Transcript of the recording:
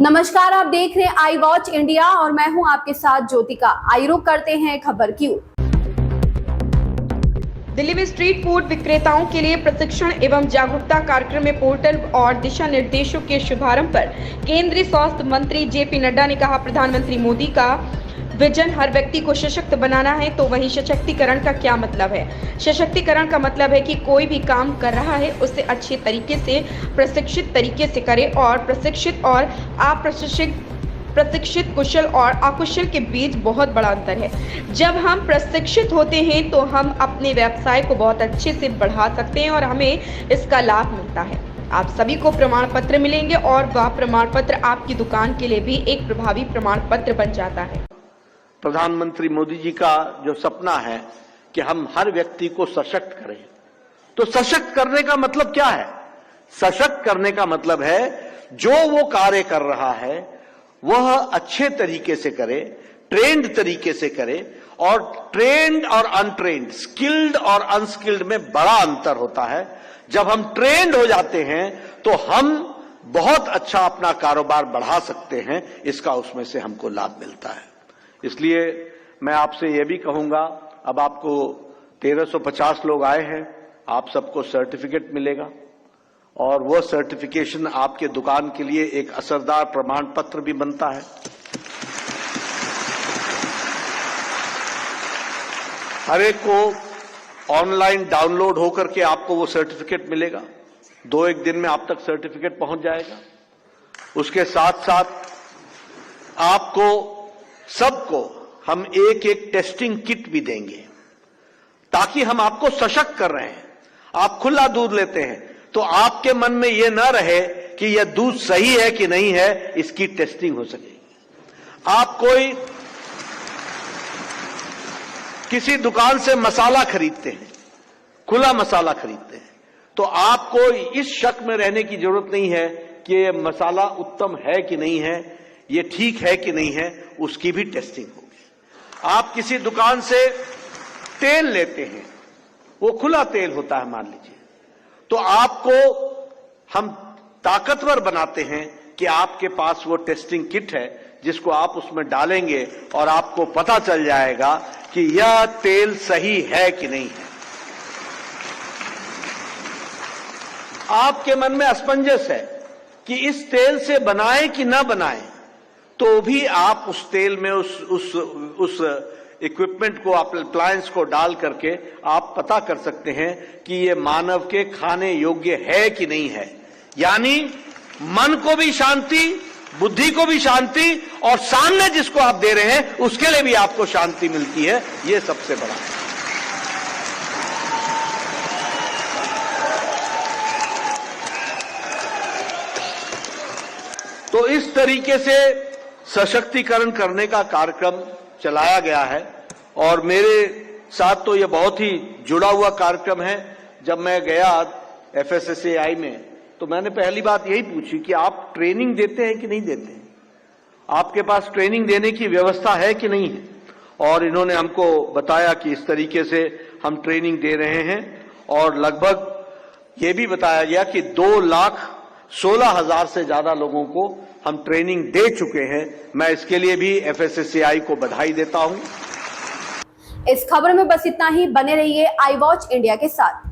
नमस्कार, आप देख रहे हैं आई वॉच इंडिया और मैं हूं आपके साथ ज्योतिका। आइए रुक करते हैं खबर की ओर। दिल्ली में स्ट्रीट फूड विक्रेताओं के लिए प्रशिक्षण एवं जागरूकता कार्यक्रम में पोर्टल और दिशा निर्देशों के शुभारंभ पर केंद्रीय स्वास्थ्य मंत्री जेपी नड्डा ने कहा, प्रधानमंत्री मोदी का विजन हर व्यक्ति को सशक्त बनाना है। तो वहीं सशक्तिकरण का क्या मतलब है? सशक्तिकरण का मतलब है कि कोई भी काम कर रहा है उसे अच्छे तरीके से प्रशिक्षित तरीके से करे और प्रशिक्षित और प्रशिक्षित कुशल और अकुशल के बीच बहुत बड़ा अंतर है। जब हम प्रशिक्षित होते हैं तो हम अपने व्यवसाय को बहुत अच्छे से बढ़ा सकते हैं और हमें इसका लाभ मिलता है। आप सभी को प्रमाण पत्र मिलेंगे और वह प्रमाण पत्र आपकी दुकान के लिए भी एक प्रभावी प्रमाण पत्र बन जाता है। प्रधानमंत्री मोदी जी का जो सपना है कि हम हर व्यक्ति को सशक्त करें, तो सशक्त करने का मतलब क्या है? सशक्त करने का मतलब है जो वो कार्य कर रहा है वह अच्छे तरीके से करे, ट्रेंड तरीके से करे। और ट्रेंड और अनट्रेंड, स्किल्ड और अनस्किल्ड में बड़ा अंतर होता है। जब हम ट्रेंड हो जाते हैं तो हम बहुत अच्छा अपना कारोबार बढ़ा सकते हैं, इसका उसमें से हमको लाभ मिलता है। इसलिए मैं आपसे यह भी कहूंगा, अब आपको 1350 लोग आए हैं, आप सबको सर्टिफिकेट मिलेगा और वह सर्टिफिकेशन आपके दुकान के लिए एक असरदार प्रमाण पत्र भी बनता है। हर एक को ऑनलाइन डाउनलोड होकर के आपको वो सर्टिफिकेट मिलेगा। 2-1 दिन में आप तक सर्टिफिकेट पहुंच जाएगा। उसके साथ साथ आपको सबको हम एक टेस्टिंग किट भी देंगे, ताकि हम आपको सशक्त कर रहे हैं। आप खुला दूध लेते हैं तो आपके मन में यह न रहे कि यह दूध सही है कि नहीं है, इसकी टेस्टिंग हो सकेगी। आप कोई किसी दुकान से मसाला खरीदते हैं, खुला मसाला खरीदते हैं, तो आपको इस शक में रहने की जरूरत नहीं है कि यह मसाला उत्तम है कि नहीं है, ये ठीक है कि नहीं है, उसकी भी टेस्टिंग होगी। आप किसी दुकान से तेल लेते हैं, वो खुला तेल होता है मान लीजिए, तो आपको हम ताकतवर बनाते हैं कि आपके पास वो टेस्टिंग किट है जिसको आप उसमें डालेंगे और आपको पता चल जाएगा कि यह तेल सही है कि नहीं है। आपके मन में असमंजस है कि इस तेल से बनाएं कि ना बनाएं, तो भी आप उस तेल में उस इक्विपमेंट को, अप्लायंस को डाल करके आप पता कर सकते हैं कि ये मानव के खाने योग्य है कि नहीं है। यानी मन को भी शांति, बुद्धि को भी शांति और सामने जिसको आप दे रहे हैं उसके लिए भी आपको शांति मिलती है। ये सबसे बड़ा है। तो इस तरीके से सशक्तिकरण करने का कार्यक्रम चलाया गया है और मेरे साथ तो यह बहुत ही जुड़ा हुआ कार्यक्रम है। जब मैं गया FSSAI में तो मैंने पहली बात यही पूछी कि आप ट्रेनिंग देते हैं कि नहीं देते हैं, आपके पास ट्रेनिंग देने की व्यवस्था है कि नहीं है। और इन्होंने हमको बताया कि इस तरीके से हम ट्रेनिंग दे रहे हैं और लगभग ये भी बताया गया कि 2,16,000 से ज्यादा लोगों को हम ट्रेनिंग दे चुके हैं। मैं इसके लिए भी FSSAI को बधाई देता हूं। इस खबर में बस इतना ही। बने रहिए आई वॉच इंडिया के साथ।